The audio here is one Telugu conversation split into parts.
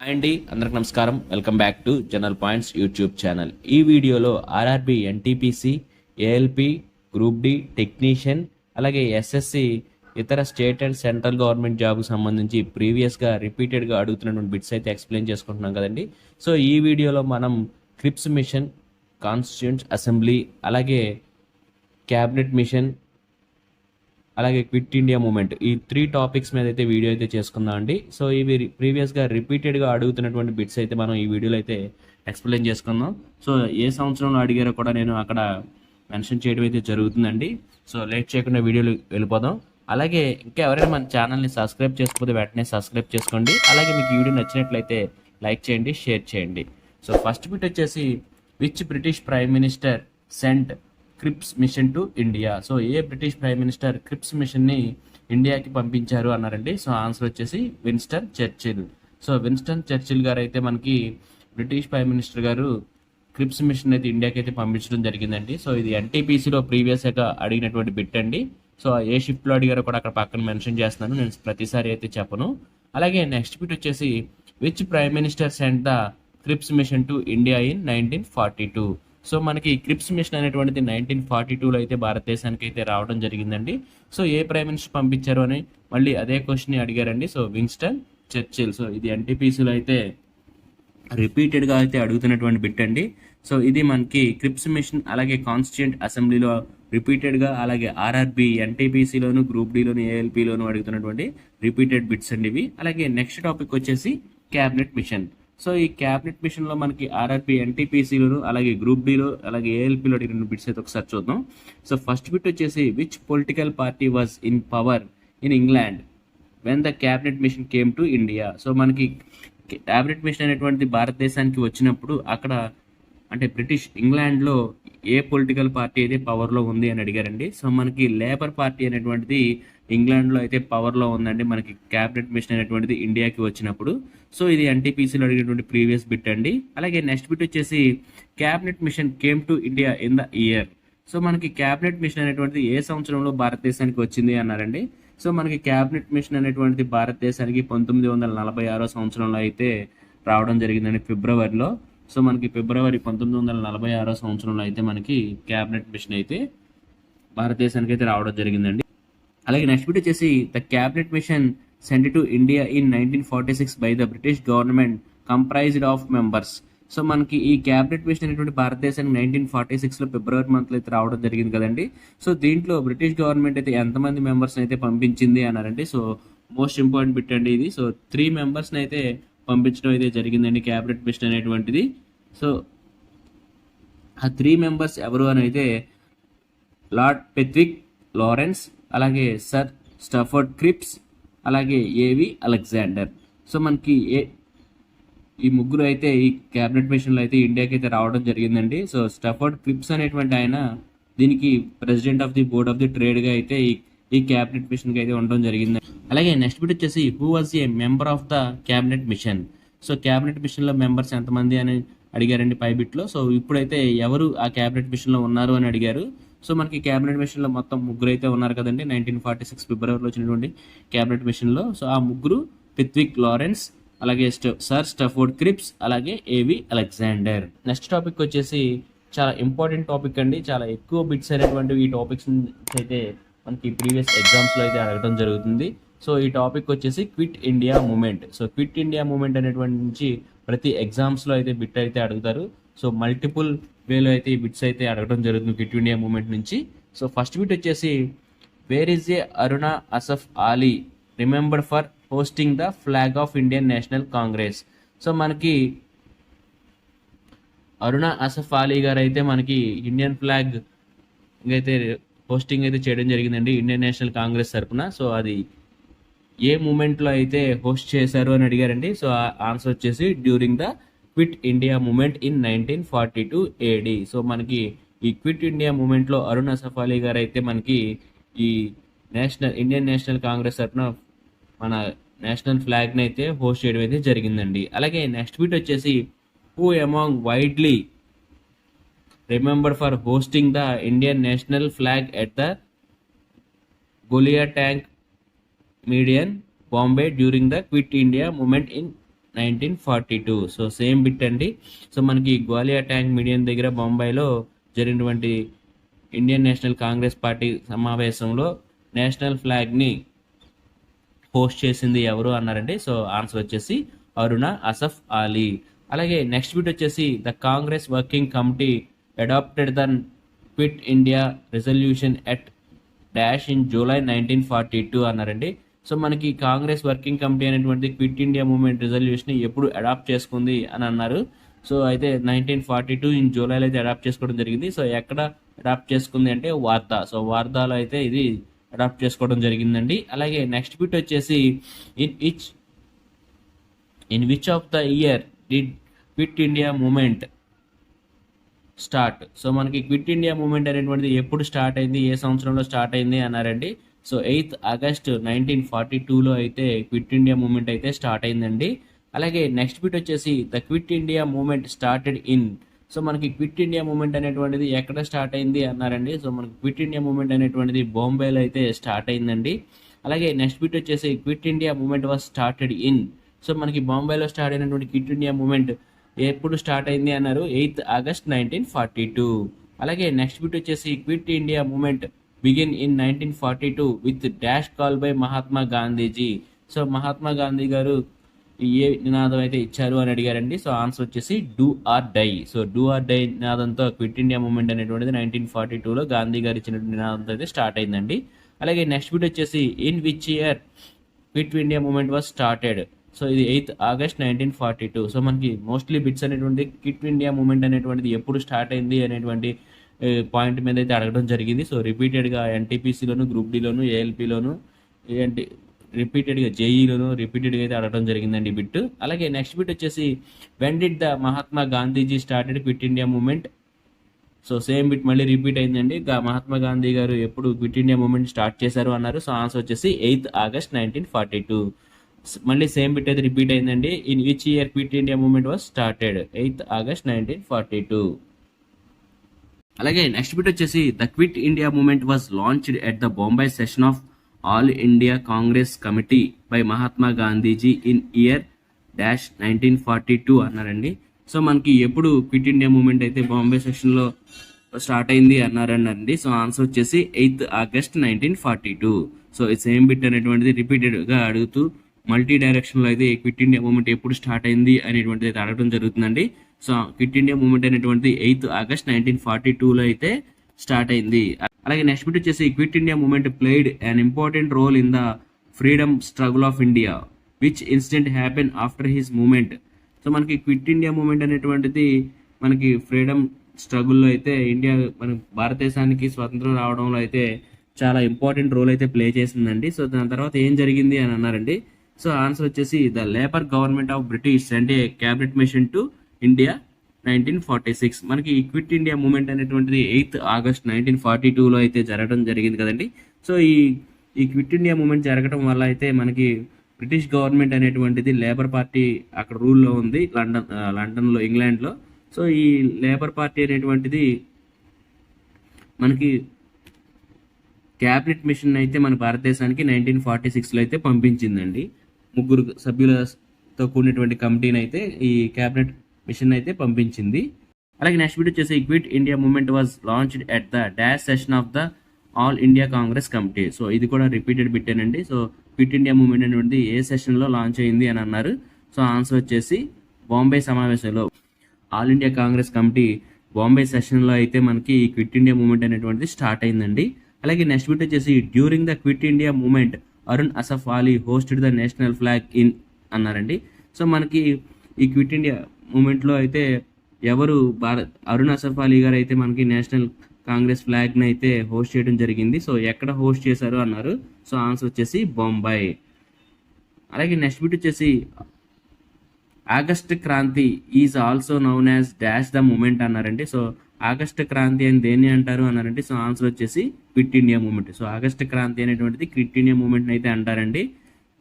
హాయ్ అండి, అందరికి నమస్కారం. Welcome back to general points YouTube channel. ఈ వీడియోలో RRB, NTPC, ALP, group D technician, అలాగే ఎస్ఎస్సి ఇతర స్టేట్ అండ్ సెంట్రల్ గవర్నమెంట్ జాబ్కు సంబంధించి ప్రీవియస్గా రిపీటెడ్గా అడుగుతున్నటువంటి బిట్స్ అయితే ఎక్స్ప్లెయిన్ చేసుకుంటున్నాం కదండి. సో ఈ వీడియోలో మనం క్రిప్స్ మిషన్, కాన్స్టిట్యూంట్ అసెంబ్లీ, అలాగే క్యాబినెట్ మిషన్, అలాగే క్విట్ ఇండియా మూమెంట్, ఈ 3 టాపిక్స్ మీద అయితే వీడియో అయితే చేసుకుందాం అండి. సో ఇవి ప్రీవియస్గా రిపీటెడ్గా అడుగుతున్నటువంటి బిట్స్ అయితే మనం ఈ వీడియోలో అయితే ఎక్స్ప్లెయిన్ చేసుకుందాం. సో ఏ సంవత్సరంలో అడిగారో కూడా నేను అక్కడ మెన్షన్ చేయడం అయితే జరుగుతుందండి. సో లేట్ చేయకుండా వీడియోలు వెళ్ళిపోదాం. అలాగే ఇంకా ఎవరైనా మన ఛానల్ని సబ్స్క్రైబ్ చేసుకోకపోతే వెంటనే సబ్స్క్రైబ్ చేసుకోండి. అలాగే మీకు ఈ వీడియో నచ్చినట్లయితే లైక్ చేయండి, షేర్ చేయండి. సో ఫస్ట్ బిట్ వచ్చేసి, which British prime minister sent Cripps mission to India? So ఏ బ్రిటిష్ ప్రైమ్ మినిస్టర్ క్రిప్స్ మిషన్ని ఇండియాకి పంపించారు అన్నారండి. సో ఆన్సర్ వచ్చేసి Winston Churchill. So Winston Churchill గారు అయితే మనకి బ్రిటిష్ ప్రైమ్ మినిస్టర్ గారు క్రిప్స్ మిషన్ అయితే ఇండియాకి అయితే పంపించడం జరిగిందండి. సో ఇది ఎన్టీపీసీలో ప్రీవియస్గా అడిగినటువంటి బిట్ అండి. సో ఏ షిఫ్ట్లో అడిగారో కూడా అక్కడ పక్కన మెన్షన్ చేస్తున్నాను, నేను ప్రతిసారి అయితే చెప్పను. అలాగే నెక్స్ట్ బిట్ వచ్చేసి, which prime minister cent the క్రిప్స్ mission to India in 1942? So మనకి క్రిప్స్ మిషన్ అనేటువంటిది 1942లో అయితే భారతదేశానికి అయితే రావడం జరిగిందండి. సో ఏ ప్రైమ్ మినిస్టర్ పంపించారు అని మళ్ళీ అదే క్వశ్చన్ అడిగారండి. So Winston Churchill. సో ఇది ఎన్టీపీసీలో అయితే రిపీటెడ్గా అయితే అడుగుతున్నటువంటి బిట్ అండి. సో ఇది మనకి క్రిప్స్ మిషన్, అలాగే కాన్స్టిట్యూంట్ అసెంబ్లీలో రిపీటెడ్గా, అలాగే ఆర్ఆర్బి, ఎన్టీపీసీలోను, గ్రూప్ డిలోను, ఏఎల్పిలోను అడుగుతున్నటువంటి రిపీటెడ్ బిట్స్ అండి ఇవి. అలాగే నెక్స్ట్ టాపిక్ వచ్చేసి క్యాబినెట్ మిషన్. సో ఈ క్యాబినెట్ మిషన్లో మనకి ఆర్ఆర్బి, ఎన్టీపీసీలోను, అలాగే గ్రూప్ డిలో, అలాగే ఏఎల్పిలో అడిగిన బిట్స్ అయితే ఒకసారి చూద్దాం. సో ఫస్ట్ బిట్ వచ్చేసి, which political party was in power in England when the cabinet machine came to India? So మనకి క్యాబినెట్ మిషన్ అనేటువంటిది భారతదేశానికి వచ్చినప్పుడు అక్కడ అంటే బ్రిటిష్ ఇంగ్లాండ్లో ఏ పొలిటికల్ పార్టీ అయితే పవర్లో ఉంది అని అడిగారండి. సో మనకి లేబర్ పార్టీ అనేటువంటిది ఇంగ్లాండ్లో అయితే పవర్లో ఉందండి మనకి క్యాబినెట్ మిషన్ అనేటువంటిది ఇండియాకి వచ్చినప్పుడు. సో ఇది ఎన్టీపీసీలో అడిగినటువంటి ప్రీవియస్ బిట్ అండి. అలాగే నెక్స్ట్ బిట్ వచ్చేసి, cabinet machine came to India in the year? So మనకి క్యాబినెట్ మిషన్ అనేటువంటిది ఏ సంవత్సరంలో భారతదేశానికి వచ్చింది అన్నారండి. సో మనకి క్యాబినెట్ మిషన్ అనేటువంటిది భారతదేశానికి 1946 సంవత్సరంలో అయితే రావడం జరిగిందండి, ఫిబ్రవరిలో. సో మనకి ఫిబ్రవరి 1946 సంవత్సరంలో అయితే మనకి క్యాబినెట్ మిషన్ అయితే భారతదేశానికి అయితే రావడం జరిగిందండి. అలాగే నెక్స్ట్ బిట్ వచ్చేసి, the cabinet machine sent to India in 1946 by the British government comprised of members? So మనకి ఈ క్యాబినెట్ మిషన్ అనేటువంటి భారతదేశానికి 1946లో ఫిబ్రవరి మంత్లో అయితే రావడం జరిగింది కదండి. సో దీంట్లో బ్రిటిష్ గవర్నమెంట్ అయితే ఎంతమంది మెంబర్స్ అయితే పంపించింది అన్నారండి. సో మోస్ట్ ఇంపార్టెంట్ బిట్ అండి ఇది. సో 3 మెంబర్స్ని అయితే పంపించడం అయితే జరిగిందండి క్యాబినెట్ మిషన్ అనేటువంటిది. సో ఆ 3 మెంబర్స్ ఎవరు అని అయితే, లార్డ్ పెత్విక్ లారెన్స్, అలాగే సర్ స్టఫర్డ్ క్రిప్స్, అలాగే ఏవి అలెగ్జాండర్. సో మనకి ఈ ముగ్గురు అయితే ఈ క్యాబినెట్ మిషన్లో అయితే ఇండియాకి అయితే రావడం జరిగిందండి. సో స్టఫర్డ్ క్రిప్స్ అనేటువంటి ఆయన దీనికి president of the board of the ట్రేడ్గా అయితే ఈ క్యాబినెట్ మిషన్కి అయితే ఉండడం జరిగింది. అలాగే నెక్స్ట్ బిట్ వచ్చేసి, who was a member of the cabinet mission? So cabinet మిషన్లో మెంబర్స్ ఎంతమంది అని అడిగారండి పై బిట్లో. సో ఇప్పుడైతే ఎవరు ఆ క్యాబినెట్ మిషన్లో ఉన్నారు అని అడిగారు. సో మనకి క్యాబినెట్ మిషన్లో మొత్తం ముగ్గురు అయితే ఉన్నారు కదండి 1946 ఫిబ్రవరిలో వచ్చినటువంటి క్యాబినెట్ మిషన్లో. సో ఆ ముగ్గురు పిత్విక్ లారెన్స్, అలాగే సర్ స్టఫోర్డ్ క్రిప్స్, అలాగే ఏవి అలెగ్జాండర్. నెక్స్ట్ టాపిక్ వచ్చేసి చాలా ఇంపార్టెంట్ టాపిక్ అండి. చాలా ఎక్కువ బిట్స్ అనేటువంటి ఈ టాపిక్స్ అయితే మనకి ప్రీవియస్ ఎగ్జామ్స్లో అయితే అడగడం జరుగుతుంది. సో ఈ టాపిక్ వచ్చేసి quit India moment. So quit India moment అనేటువంటి నుంచి ప్రతి ఎగ్జామ్స్లో అయితే బిట్ అయితే అడుగుతారు. సో మల్టిపుల్ వేలో అయితే ఈ బిట్స్ అయితే అడగడం జరుగుతుంది క్విట్ ఇండియా మూమెంట్ నుంచి. సో ఫస్ట్ బిట్ వచ్చేసి, where is a Aruna Asaf Ali remembered for hosting the flag of Indian national Congress? So మనకి అరుణా అసఫ్ ఆలీ గారు అయితే మనకి ఇండియన్ ఫ్లాగ్ అయితే హోస్టింగ్ అయితే చేయడం జరిగిందండి ఇండియన్ నేషనల్ కాంగ్రెస్ తరఫున. సో అది ఏ మూమెంట్లో అయితే హోస్ట్ చేశారు అని అడిగారండి. సో ఆన్సర్ వచ్చేసి during the quit India movement in 1942 AD. So మనకి ఈ క్విట్ ఇండియా మూమెంట్లో అరుణ్ అసఫ్ అలీ గారు అయితే మనకి ఈ ఇండియన్ నేషనల్ కాంగ్రెస్ తరఫున మన నేషనల్ ఫ్లాగ్ని అయితే హోస్ట్ చేయడం అయితే జరిగిందండి. అలాగే నెక్స్ట్ బిట్ వచ్చేసి, who among widely remembered for hosting the Indian national flag at the Gowalia tank maidan Bombay during the quit India movement in 1942. So same bit అండి. సో మనకి గ్వాలియర్ ట్యాంక్ మీడియం దగ్గర బొంబాయిలో జరిగినటువంటి ఇండియన్ నేషనల్ కాంగ్రెస్ పార్టీ సమావేశంలో నేషనల్ ఫ్లాగ్ని హోస్ట్ చేసింది ఎవరు అన్నారండి. సో ఆన్సర్ వచ్చేసి అరుణ అసఫ్ అలీ. అలాగే నెక్స్ట్ బిట్ వచ్చేసి the Congress working committee adopted the quit India resolution at dash in July 1942 అన్నారండి. సో మనకి కాంగ్రెస్ వర్కింగ్ కమిటీ అనేటువంటి క్విట్ ఇండియా మూవ్మెంట్ రిజల్యూషన్ ఎప్పుడు అడాప్ట్ చేసుకుంది అని అన్నారు. సో అయితే 1942 ఇన్ జూలైలో అయితే అడాప్ట్ చేసుకోవడం జరిగింది. సో ఎక్కడ అడాప్ట్ చేసుకుంది అంటే వార్దా. సో వార్దాలో అయితే ఇది అడాప్ట్ చేసుకోవడం జరిగిందండి. అలాగే నెక్స్ట్ బిట్ వచ్చేసి in which of the year did quit India moment start. So మనకి క్విట్ ఇండియా మూమెంట్ అనేటువంటిది ఎప్పుడు స్టార్ట్ అయింది, ఏ సంవత్సరంలో స్టార్ట్ అయింది అన్నారండి. సో 8th ఆగస్ట్ 1942లో అయితే క్విట్ ఇండియా మూమెంట్ అయితే స్టార్ట్ అయిందండి. అలాగే నెక్స్ట్ బిట్ వచ్చేసి the quit India moment started in. So మనకి క్విట్ ఇండియా మూమెంట్ అనేటువంటిది ఎక్కడ స్టార్ట్ అయింది అన్నారండి. సో మనకి క్విట్ ఇండియా మూమెంట్ అనేటువంటిది బాంబేలో అయితే స్టార్ట్ అయిందండి. అలాగే నెక్స్ట్ బిట్ వచ్చేసి quit India moment was started in. So మనకి బాంబేలో స్టార్ట్ అయినటువంటి క్విట్ ఇండియా మూమెంట్ ఎప్పుడు స్టార్ట్ అయింది అన్నారు, 8th ఆగస్ట్ 1942. అలాగే నెక్స్ట్ బిట్ వచ్చేసి quit India moment begin in 1942 with dash call by Mahatma Gandhiji. So Mahatma Gandhi గారు ఏ నినాదం అయితే ఇచ్చారు అని అడిగారండి. సో ఆన్సర్ వచ్చేసి do or die. So do or die నినాదంతో క్విట్ ఇండియా మూమెంట్ అనేటువంటిది 1942లో గాంధీ గారు ఇచ్చిన నినాదంతో అయితే స్టార్ట్ అయిందండి. అలాగే నెక్స్ట్ బిట్ వచ్చేసి in which year quit India moment was started. So ఇది 8th ఆగస్ట్ 1942. సో మనకి మోస్ట్లీ బిట్స్ అనేటువంటి క్విట్ ఇండియా మూమెంట్ అనేటువంటిది ఎప్పుడు స్టార్ట్ అయింది అనేటువంటి పాయింట్ మీద అయితే అడగడం జరిగింది. సో రిపీటెడ్గా ఎన్టీపీసీలోను, గ్రూప్ డిలోను, ఏఎల్పీలోను, ఏంటి రిపీటెడ్గా జేఈలోను రిపీటెడ్గా అయితే అడగడం జరిగిందండి బిట్. అలాగే నెక్స్ట్ బిట్ వచ్చేసి when did the Mahatma Gandhiji started quit India moment. So same bit మళ్ళీ రిపీట్ అయిందండి. మహాత్మా గాంధీ గారు ఎప్పుడు క్విట్ ఇండియా మూమెంట్ స్టార్ట్ చేశారు అన్నారు. సో ఆన్సర్ వచ్చేసి 8th ఆగస్ట్ 1942. మళ్ళీ సేమ్ బిట్ అయితే రిపీట్ అయిందండి. In which year quit India moment was started, 8th August 1942. అలాగే నెక్స్ట్ బిట్ వచ్చేసి the quit India moment was launched at the Bombay session of all India Congress committee by Mahatma Gandhiji in year dash 1942 అన్నారండి. సో మనకి ఎప్పుడు క్విట్ ఇండియా మూమెంట్ అయితే బాంబే సెషన్లో స్టార్ట్ అయింది అన్నారండి. సో ఆన్సర్ వచ్చేసి 8th ఆగస్ట్ 1942. సో ఈ సేమ్ బిట్ అనేటువంటిది రిపీటెడ్గా అడుగుతూ మల్టీ డైరెక్షన్లో అయితే క్విట్ ఇండియా మూమెంట్ ఎప్పుడు స్టార్ట్ అయింది అనేటువంటిది అయితే అడగడం జరుగుతుందండి. సో క్విట్ ఇండియా మూమెంట్ అనేటువంటిది 8th ఆగస్ట్ 1942లో అయితే స్టార్ట్ అయింది. అలాగే నెక్స్ట్ బిట్ వచ్చేసి quit India moment played an important role in the freedom struggle of India which incident happen after his moment. So మనకి క్విట్ ఇండియా మూమెంట్ అనేటువంటిది మనకి ఫ్రీడమ్ స్ట్రగుల్లో అయితే ఇండియా మన భారతదేశానికి స్వతంత్రం రావడంలో అయితే చాలా ఇంపార్టెంట్ రోల్ అయితే ప్లే చేసిందండి. సో దాని తర్వాత ఏం జరిగింది అని అన్నారండి. సో ఆన్సర్ వచ్చేసి the labour government of British sent a cabinet machine to India 1946. మనకి ఈ క్విట్ ఇండియా మూమెంట్ అనేటువంటిది 8th ఆగస్ట్ 1942లో అయితే జరగడం జరిగింది కదండి. సో ఈ క్విట్ ఇండియా మూమెంట్ జరగడం వల్ల అయితే మనకి బ్రిటిష్ గవర్నమెంట్ అనేటువంటిది లేబర్ పార్టీ అక్కడ రూల్లో ఉంది లండన్లో, ఇంగ్లాండ్లో. సో ఈ లేబర్ పార్టీ అనేటువంటిది మనకి క్యాబినెట్ మిషన్ అయితే మన భారతదేశానికి 1946లో అయితే పంపించిందండి. 3 సభ్యులతో కూడినటువంటి కమిటీని అయితే ఈ క్యాబినెట్ మిషన్ అయితే పంపించింది. అలాగే నెక్స్ట్ బిట్ వచ్చేసి quit India moment was launched at the dash session of the all India Congress committee. So ఇది కూడా రిపీటెడ్ బిట్టేనండి. సో క్విట్ ఇండియా మూమెంట్ అనేటువంటిది ఏ సెషన్లో లాంచ్ అయింది అని అన్నారు. సో ఆన్సర్ వచ్చేసి బాంబే సమావేశంలో all India Congress committee Bombay సెషన్లో అయితే మనకి ఈ క్విట్ ఇండియా మూమెంట్ అనేటువంటిది స్టార్ట్ అయిందండి. అలాగే నెక్స్ట్ బిట్ వచ్చేసి during the quit India moment Arun Asaf Ali hosted the national flag in అన్నారండి. సో మనకి ఈ క్విట్ ఇండియా మూమెంట్లో అయితే ఎవరు అరుణ్ అసఫ్ అలీ గారు అయితే మనకి నేషనల్ కాంగ్రెస్ ఫ్లాగ్ని అయితే హోస్ట్ చేయడం జరిగింది. సో ఎక్కడ హోస్ట్ చేశారు అన్నారు. సో ఆన్సర్ వచ్చేసి బొంబాయి. అలాగే నెక్స్ట్ బిట్ వచ్చేసి August Kranti is also known as dash the moment అన్నారండి. సో ఆగస్ట్ క్రాంతి అని దేన్ని అంటారు అన్నారండి. సో ఆన్సర్ వచ్చేసి quit India moment. So August Kranti అనేటువంటిది క్విట్ ఇండియా మూమెంట్ని అయితే అంటారండి.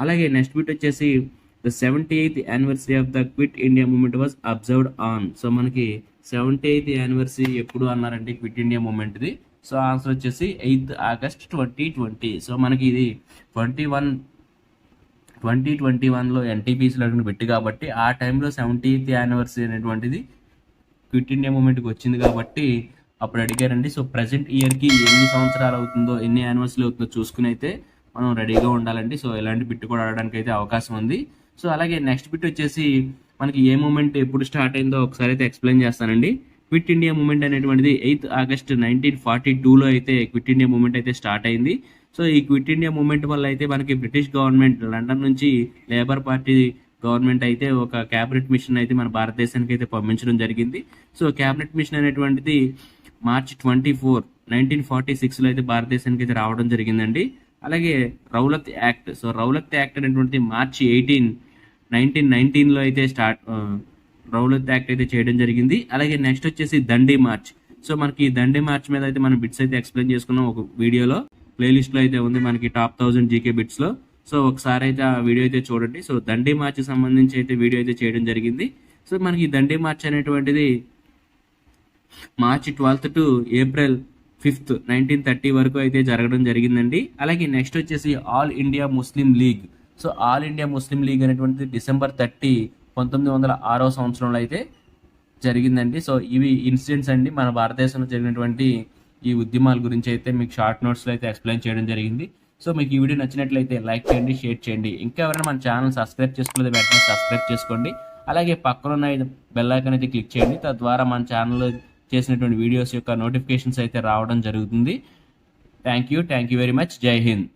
అలాగే నెక్స్ట్ బిట్ వచ్చేసి the 78th anniversary of the quit India moment was observed on. So మనకి 78th యానివర్సరీ ఎప్పుడు అన్నారండి క్విట్ ఇండియా మూమెంట్ది. సో ఆన్సర్ వచ్చేసి 8th ఆగస్ట్ 2020. సో మనకి ఇది 2021లో ఎన్టీపీసీలో పెట్టి కాబట్టి ఆ టైంలో 70th యానివర్సరీ అనేటువంటిది క్విట్ ఇండియా మూమెంట్కి వచ్చింది కాబట్టి అప్పుడు అడిగారండి. సో ప్రజెంట్ ఇయర్కి ఎన్ని సంవత్సరాలు అవుతుందో, ఎన్ని యానివర్సరీ అవుతుందో చూసుకుని అయితే మనం రెడీగా ఉండాలండి. సో ఇలాంటి బిట్ కూడా ఆడడానికి అయితే అవకాశం ఉంది. సో అలాగే నెక్స్ట్ బిట్ వచ్చేసి మనకి ఏ మూమెంట్ ఎప్పుడు స్టార్ట్ అయిందో ఒకసారి అయితే ఎక్స్ప్లెయిన్ చేస్తానండి. క్విట్ ఇండియా మూమెంట్ అనేటువంటిది 8th August 1942లో అయితే క్విట్ ఇండియా మూమెంట్ అయితే స్టార్ట్ అయింది. సో ఈ క్విట్ ఇండియా మూమెంట్ వల్ల అయితే మనకి బ్రిటిష్ గవర్నమెంట్ లండన్ నుంచి లేబర్ పార్టీ గవర్నమెంట్ అయితే ఒక క్యాబినెట్ మిషన్ అయితే మన భారతదేశానికి అయితే పంపించడం జరిగింది. సో క్యాబినెట్ మిషన్ అనేటువంటిది March 24, 1946లో అయితే భారతదేశానికి అయితే రావడం జరిగిందండి. అలాగే Rowlatt act. So Rowlatt act అనేటువంటిది March 18, 1919లో అయితే రౌలత్ యాక్ట్ అయితే చేయడం జరిగింది. అలాగే నెక్స్ట్ వచ్చేసి దండి మార్చ్. సో మనకి ఈ దండి మార్చ్ మీద అయితే మనం బిట్స్ అయితే ఎక్స్ప్లెయిన్ చేసుకున్నాం ఒక వీడియోలో, ప్లేలిస్ట్లో అయితే ఉంది మనకి టాప్ 1000 జీకే బిట్స్లో. సో ఒకసారి అయితే ఆ వీడియో అయితే చూడండి. సో దండి మార్చ్ సంబంధించి అయితే వీడియో అయితే చేయడం జరిగింది. సో మనకి ఈ దండి మార్చ్ అనేటువంటిది March 12 to April 5th, 1930 వరకు అయితే జరగడం జరిగిందండి. అలాగే నెక్స్ట్ వచ్చేసి all India Muslim league. So all India Muslim league అనేటువంటిది December 30, 1906 సంవత్సరంలో అయితే జరిగిందండి. సో ఇవి ఇన్సిడెంట్స్ అండి మన భారతదేశంలో జరిగినటువంటి ఈ ఉద్యమాల గురించి అయితే మీకు షార్ట్ నోట్స్లో అయితే ఎక్స్ప్లెయిన్ చేయడం జరిగింది. సో మీకు ఈ వీడియో నచ్చినట్లయితే లైక్ చేయండి, షేర్ చేయండి. ఇంకా ఎవరైనా మన ఛానల్ సబ్స్క్రైబ్ చేసుకోలేదు వెంటనే సబ్స్క్రైబ్ చేసుకోండి. అలాగే పక్కన ఉన్న బెల్ ఐకాన్ అయితే క్లిక్ చేయండి. తద్వారా మన ఛానల్లో చేసినటువంటి వీడియోస్ యొక్క నోటిఫికేషన్స్ అయితే రావడం జరుగుతుంది. Thank you very much. జై హింద్.